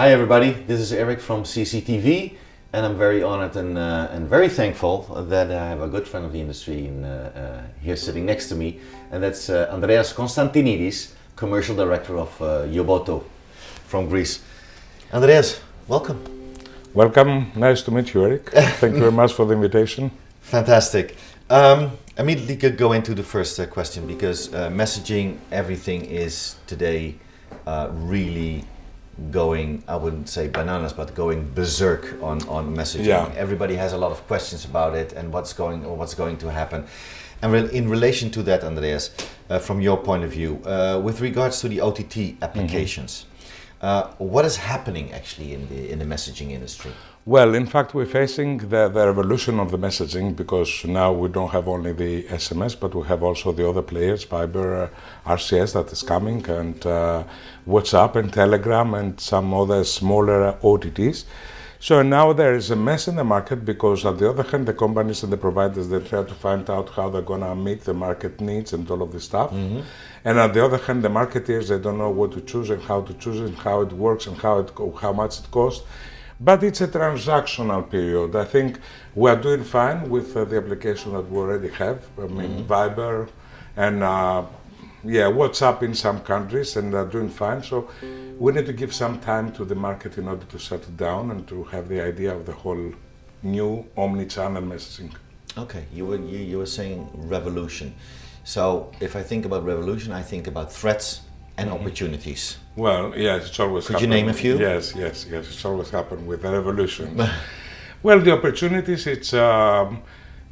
Hi everybody, this is Eric from CCTV, and I'm very honored and very thankful that I have a good friend of the industry here sitting next to me, and that's Andreas Constantinides, Commercial Director of Yuboto from Greece. Andreas, welcome. Welcome, nice to meet you, Eric. Thank you very much for the invitation. Fantastic. Immediately could go into the first question, because messaging, everything is today really going, I wouldn't say bananas, but going berserk on messaging. Yeah. Everybody has a lot of questions about it and what's going to happen. And in relation to that, Andreas, from your point of view, with regards to the OTT applications, what is happening actually in the messaging industry? Well, in fact, we're facing the revolution of the messaging, because now we don't have only the SMS, but we have also the other players, Viber, RCS that is coming, and WhatsApp and Telegram and some other smaller OTTs. So now there is a mess in the market, because on the other hand, the companies and the providers, they try to find out how they're going to meet the market needs and all of this stuff. Mm-hmm. And on the other hand, the marketeers, they don't know what to choose and how to choose it, how it works and how much it costs. But it's a transactional period. I think we are doing fine with the application that we already have. I mean, Viber and WhatsApp in some countries, and they're doing fine. So we need to give some time to the market in order to settle down and to have the idea of the whole new omni-channel messaging. Okay, you were saying revolution. So if I think about revolution, I think about threats and opportunities. Well, yes, it's always happened. Could you name a few? Yes, it's always happened with the revolutions. Well, the opportunities, there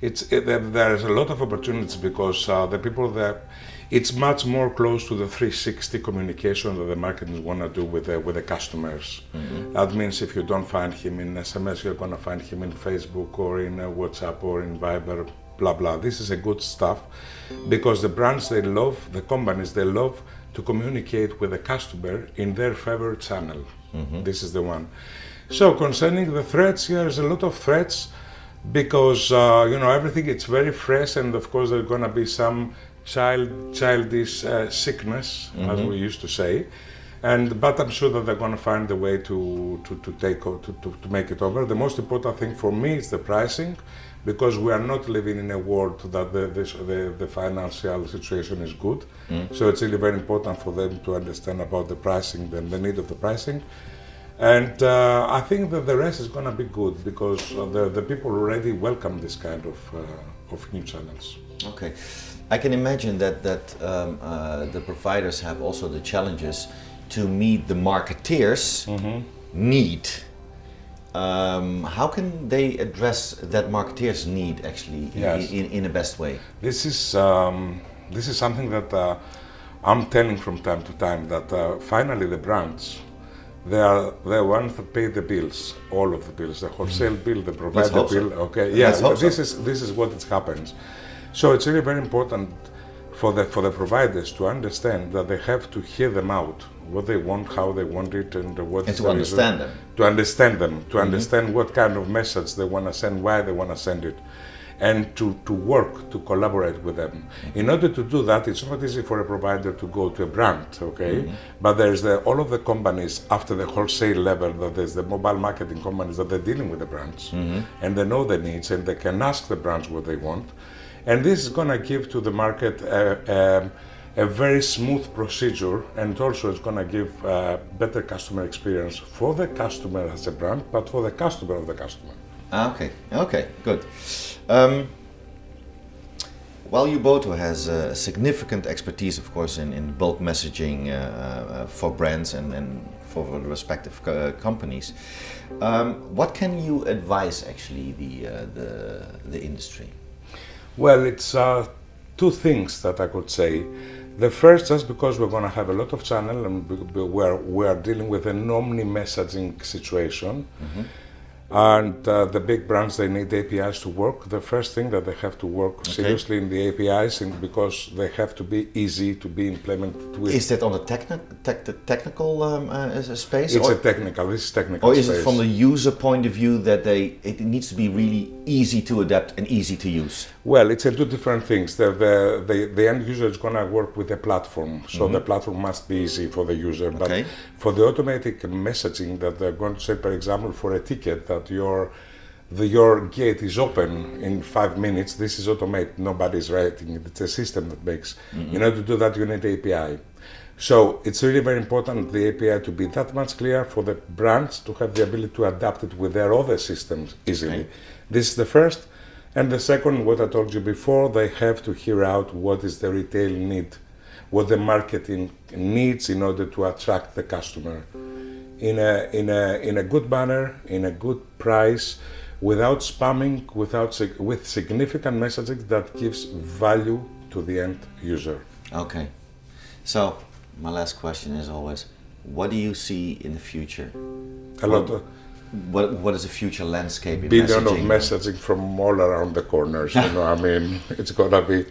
is a lot of opportunities, because the people that, it's much more close to the 360 communication that the marketers want to do with the customers. Mm-hmm. That means if you don't find him in SMS, you're going to find him in Facebook or in WhatsApp or in Viber, blah, blah. This is a good stuff, because the brands, they love, the companies, they love to communicate with the customer in their favorite channel. Mm-hmm. This is the one. So concerning the threats, there's a lot of threats, because everything, it's very fresh, and of course there's going to be some childish sickness, as we used to say, but I'm sure that they're going to find a way to make it over. The most important thing for me is the pricing, because we are not living in a world that the financial situation is good. So it's really very important for them to understand about the pricing and the need of the pricing. And I think that the rest is going to be good, because the people already welcome this kind of new channels. Okay, I can imagine that the providers have also the challenges to meet the marketeers' need. How can they address that marketeers' need actually in the best way? This is something that I'm telling from time to time, that finally the brands, they are the ones that pay the bills, all of the bills, the wholesale bill, the provider bill. Okay, yes, this is what it happens. So it's really very important for the providers to understand that they have to hear them out, what they want, how they want it, and what is to understand them. To understand them, to understand what kind of message they want to send, why they want to send it, and to work, to collaborate with them. In order to do that, it's not easy for a provider to go to a brand, okay? But there's all of the companies after the wholesale level, that there's the mobile marketing companies that they're dealing with the brands, and they know the needs, and they can ask the brands what they want. And this is going to give to the market a very smooth procedure, and also it's going to give better customer experience for the customer as a brand, but for the customer of the customer. Okay, good. While Yuboto has significant expertise, of course, in bulk messaging for brands and for the respective companies, what can you advise actually the industry? Well, it's two things that I could say. The first, just because we're going to have a lot of channel and we are dealing with an omni-messaging situation, And the big brands, they need APIs to work. The first thing that they have to work seriously in the APIs, because they have to be easy to be implemented with. Is that on the technical space? It's this is technical Or is space. it from the user point of view that it needs to be really easy to adapt and easy to use? Well, it's two different things. The end user is going to work with the platform, so the platform must be easy for the user. But for the automatic messaging that they're going to say, for example, for a ticket that your gate is open in 5 minutes, this is automated. Nobody's writing it. It's a system that makes. In order to do that, you need API. So it's really very important the API to be that much clear for the brands to have the ability to adapt it with their other systems easily. This is the first. And the second, what I told you before, they have to hear out what is the retail need, what the marketing needs in order to attract the customer in a good manner, in a good price, without spamming, with significant messaging that gives value to the end user. Okay. So my last question is always, what do you see in the future? What is the future landscape in billion messaging? of messaging from all around the corners. I mean, it's gonna be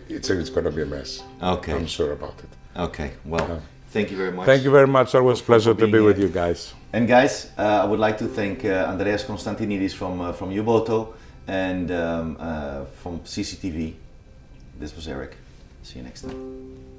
a mess. Okay. I'm sure about it. Okay. Well, thank you very much. Thank you very much. Always a pleasure to be with you guys. And guys, I would like to thank Andreas Constantinides from Yuboto and from CCTV. This was Eric. See you next time.